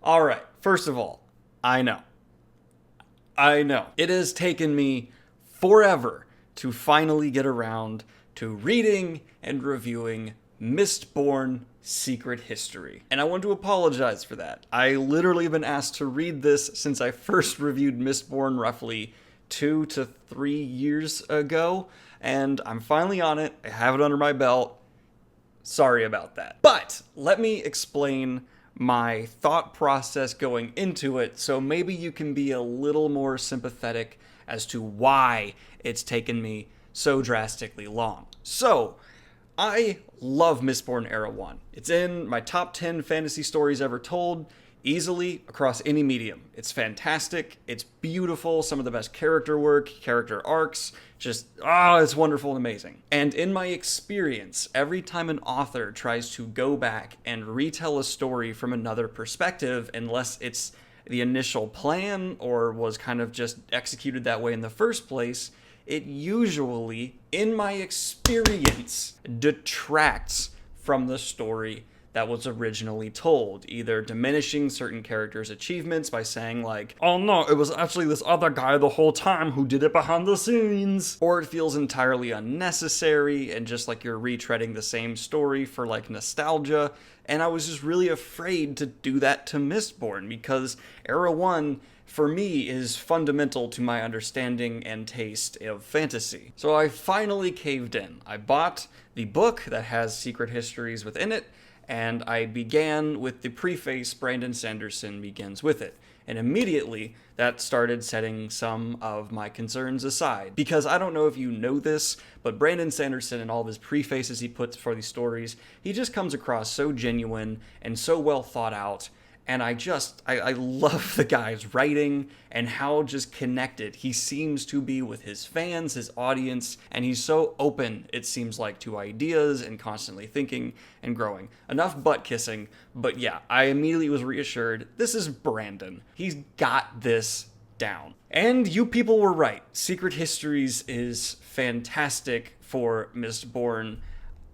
Alright, first of all, I know. It has taken me forever to finally get around to reading and reviewing Mistborn Secret History. And I want to apologize for that. I literally have been asked to read this since I first reviewed Mistborn roughly 2 to 3 years ago, and I'm finally on it. I have it under my belt. Sorry about that. But let me explain my thought process going into it, so maybe you can be a little more sympathetic as to why it's taken me so drastically long. So, I love Mistborn Era 1. It's in my top 10 fantasy stories ever told, easily across any medium. It's fantastic, it's beautiful, some of the best character work, character arcs, it's wonderful and amazing. And in my experience, every time an author tries to go back and retell a story from another perspective, unless it's the initial plan or was kind of just executed that way in the first place, it usually, in my experience, detracts from the story that was originally told, either diminishing certain characters' achievements by saying like, oh no, it was actually this other guy the whole time who did it behind the scenes, or it feels entirely unnecessary and just like you're retreading the same story for like nostalgia. And I was just really afraid to do that to Mistborn because Era 1 for me is fundamental to my understanding and taste of fantasy. So I finally caved in. I bought the book that has secret histories within it, and I began with the preface Brandon Sanderson begins with it. And immediately, that started setting some of my concerns aside. Because I don't know if you know this, but Brandon Sanderson and all of his prefaces he puts for these stories, he just comes across so genuine and so well thought out. And I love the guy's writing and how just connected he seems to be with his fans, his audience, and he's so open, it seems like, to ideas and constantly thinking and growing. Enough butt kissing, but yeah, I immediately was reassured, this is Brandon. He's got this down. And you people were right. Secret Histories is fantastic for Mistborn.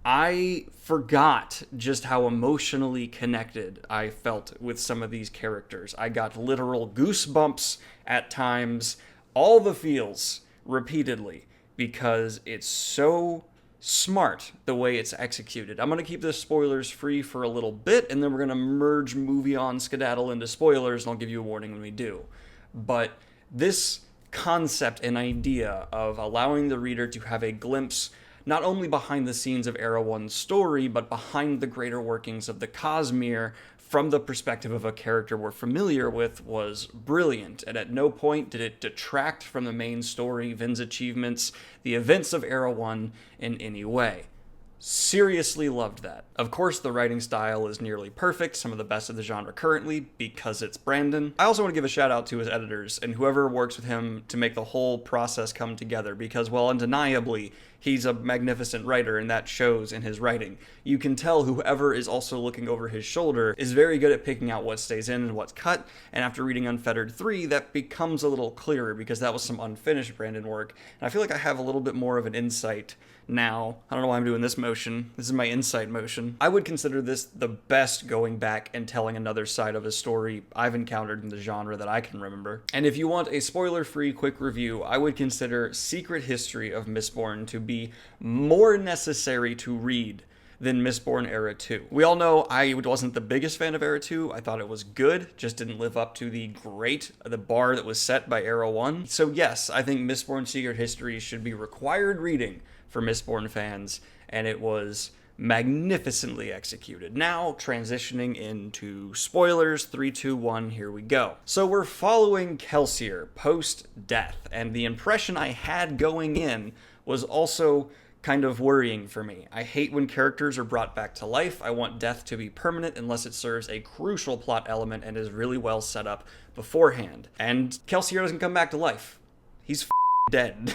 I forgot just how emotionally connected I felt with some of these characters. I got literal goosebumps at times, all the feels repeatedly, because it's so smart the way it's executed. I'm going to keep this spoilers free for a little bit, and then we're going to merge movie on skedaddle into spoilers, and I'll give you a warning when we do. But this concept and idea of allowing the reader to have a glimpse not only behind the scenes of Era 1's story, but behind the greater workings of the Cosmere from the perspective of a character we're familiar with was brilliant, and at no point did it detract from the main story, Vin's achievements, the events of Era 1 in any way. Seriously loved that. Of course, the writing style is nearly perfect, some of the best of the genre currently, because it's Brandon. I also want to give a shout out to his editors and whoever works with him to make the whole process come together, because while undeniably he's a magnificent writer and that shows in his writing, you can tell whoever is also looking over his shoulder is very good at picking out what stays in and what's cut, and after reading Unfettered 3, that becomes a little clearer because that was some unfinished Brandon work, and I feel like I have a little bit more of an insight now. I don't know why I'm doing this motion. This is my insight motion. I would consider this the best going back and telling another side of a story I've encountered in the genre that I can remember. And if you want a spoiler-free quick review, I would consider Secret History of Mistborn to be more necessary to read than Mistborn Era 2. We all know I wasn't the biggest fan of Era 2. I thought it was good, just didn't live up to the bar that was set by Era 1. So yes, I think Mistborn Secret History should be required reading for Mistborn fans, and it was magnificently executed. Now, transitioning into spoilers, 3, 2, 1, here we go. So we're following Kelsier post-death, and the impression I had going in was also kind of worrying for me. I hate when characters are brought back to life. I want death to be permanent unless it serves a crucial plot element and is really well set up beforehand. And Kelsier doesn't come back to life. He's dead.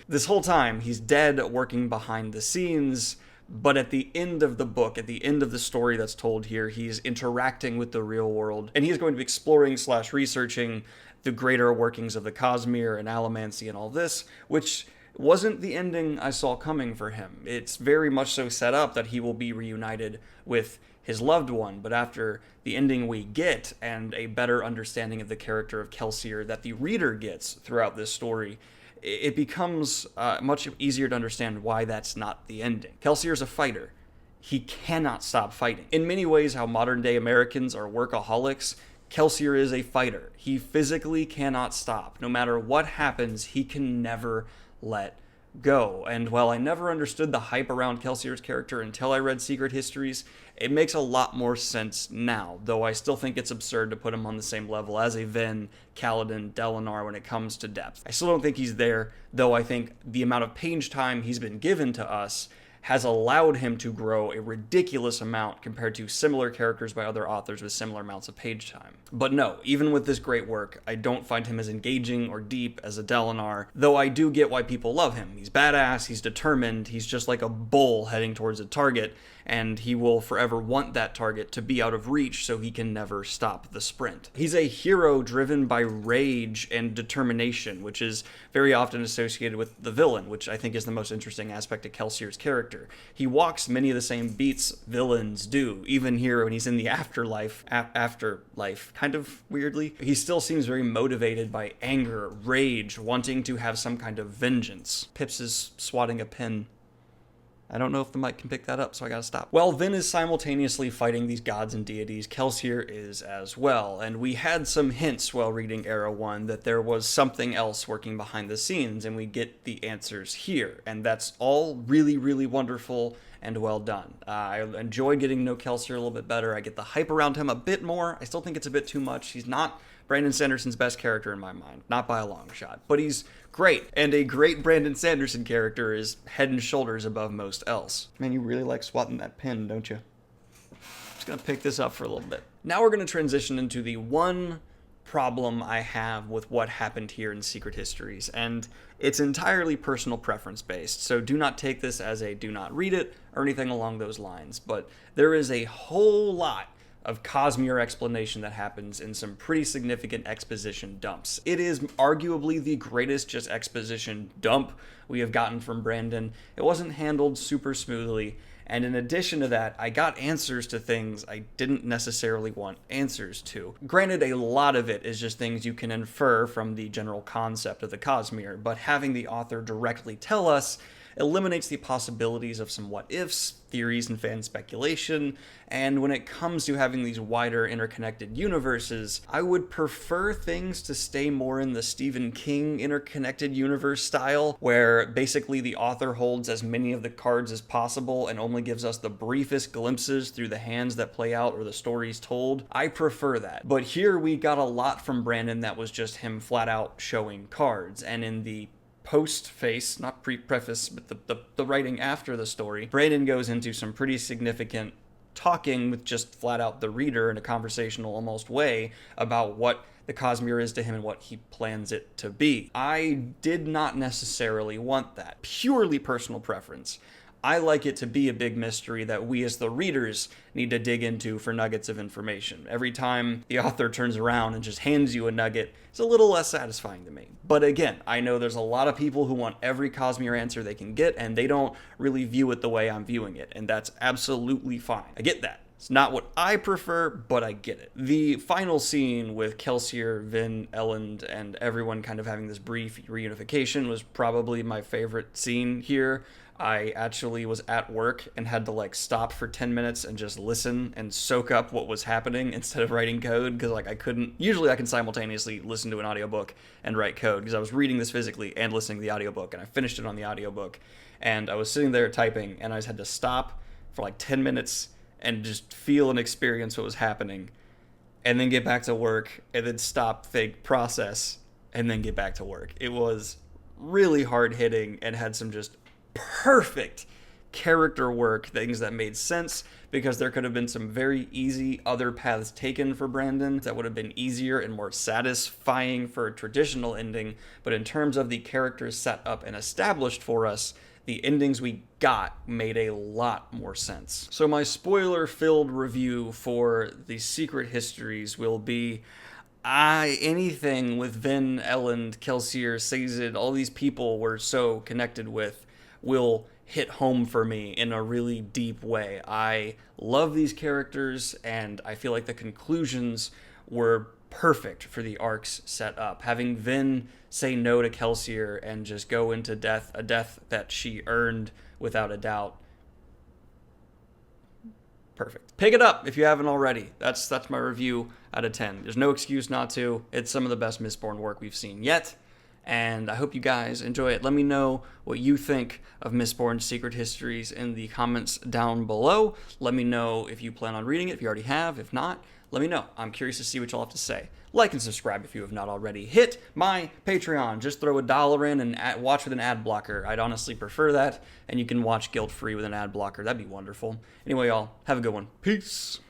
This whole time, he's dead working behind the scenes, but at the end of the book, at the end of the story that's told here, he's interacting with the real world, and he's going to be exploring / researching the greater workings of the Cosmere and Allomancy and all this, which wasn't the ending I saw coming for him. It's very much so set up that he will be reunited with his loved one, but after the ending we get and a better understanding of the character of Kelsier that the reader gets throughout this story, it becomes much easier to understand why that's not the ending. Kelsier's a fighter. He cannot stop fighting. In many ways, how modern-day Americans are workaholics, Kelsier is a fighter. He physically cannot stop. No matter what happens, he can never let go. And while I never understood the hype around Kelsier's character until I read Secret Histories, it makes a lot more sense now, though I still think it's absurd to put him on the same level as a Vin, Kaladin, Dalinar when it comes to depth. I still don't think he's there, though I think the amount of page time he's been given to us has allowed him to grow a ridiculous amount compared to similar characters by other authors with similar amounts of page time. But no, even with this great work, I don't find him as engaging or deep as a Dalinar, though I do get why people love him. He's badass, he's determined, he's just like a bull heading towards a target, and he will forever want that target to be out of reach so he can never stop the sprint. He's a hero driven by rage and determination, which is very often associated with the villain, which I think is the most interesting aspect of Kelsier's character. He walks many of the same beats villains do, even here when he's in the afterlife, kind of weirdly. He still seems very motivated by anger, rage, wanting to have some kind of vengeance. Pips is swatting a pen. I don't know if the mic can pick that up, so I gotta stop. While Vin is simultaneously fighting these gods and deities, Kelsier is as well, and we had some hints while reading Era 1 that there was something else working behind the scenes, and we get the answers here, and that's all really, really wonderful and well done. I enjoy getting to know Kelsier a little bit better. I get the hype around him a bit more. I still think it's a bit too much. He's not Brandon Sanderson's best character in my mind, not by a long shot, but he's great, and a great Brandon Sanderson character is head and shoulders above most else. Man, you really like swatting that pen, don't you? Just gonna pick this up for a little bit. Now we're gonna transition into the one problem I have with what happened here in Secret Histories, and it's entirely personal preference based, so do not take this as a do not read it or anything along those lines, but there is a whole lot of Cosmere explanation that happens in some pretty significant exposition dumps. It is arguably the greatest just exposition dump we have gotten from Brandon. It wasn't handled super smoothly, and in addition to that, I got answers to things I didn't necessarily want answers to. Granted, a lot of it is just things you can infer from the general concept of the Cosmere, but having the author directly tell us eliminates the possibilities of some what-ifs, theories, and fan speculation, and when it comes to having these wider interconnected universes, I would prefer things to stay more in the Stephen King interconnected universe style, where basically the author holds as many of the cards as possible and only gives us the briefest glimpses through the hands that play out or the stories told. I prefer that. But here we got a lot from Brandon that was just him flat out showing cards, and in the post-face, not pre-preface, but the writing after the story, Brandon goes into some pretty significant talking with just flat out the reader in a conversational almost way about what the Cosmere is to him and what he plans it to be. I did not necessarily want that. Purely personal preference. I like it to be a big mystery that we as the readers need to dig into for nuggets of information. Every time the author turns around and just hands you a nugget, it's a little less satisfying to me. But again, I know there's a lot of people who want every Cosmere answer they can get, and they don't really view it the way I'm viewing it, and that's absolutely fine. I get that. It's not what I prefer, but I get it. The final scene with Kelsier, Vin, Elend, and everyone kind of having this brief reunification was probably my favorite scene here. I actually was at work and had to stop for 10 minutes and just listen and soak up what was happening instead of writing code, because I couldn't, usually I can simultaneously listen to an audiobook and write code, because I was reading this physically and listening to the audiobook, and I finished it on the audiobook, and I was sitting there typing, and I just had to stop for 10 minutes and just feel and experience what was happening, and then get back to work, and then stop, think, process, and then get back to work. It was really hard-hitting and had some just perfect character work, things that made sense, because there could have been some very easy other paths taken for Brandon that would have been easier and more satisfying for a traditional ending, but in terms of the characters set up and established for us, the endings we got made a lot more sense. So my spoiler-filled review for the Secret Histories will be anything with Vin, Elend, Kelsier, Sazed, all these people we're so connected with will hit home for me in a really deep way. I love these characters, and I feel like the conclusions were perfect for the arcs set up. Having Vin say no to Kelsier and just go into death, a death that she earned without a doubt. Perfect. Pick it up if you haven't already. That's my review out of 10. There's no excuse not to. It's some of the best Mistborn work we've seen yet, and I hope you guys enjoy it. Let me know what you think of Mistborn's Secret Histories in the comments down below. Let me know if you plan on reading it, if you already have. If not, let me know. I'm curious to see what y'all have to say. Like and subscribe if you have not already. Hit my Patreon. Just throw $1 in and watch with an ad blocker. I'd honestly prefer that, and you can watch guilt-free with an ad blocker. That'd be wonderful. Anyway, y'all, have a good one. Peace.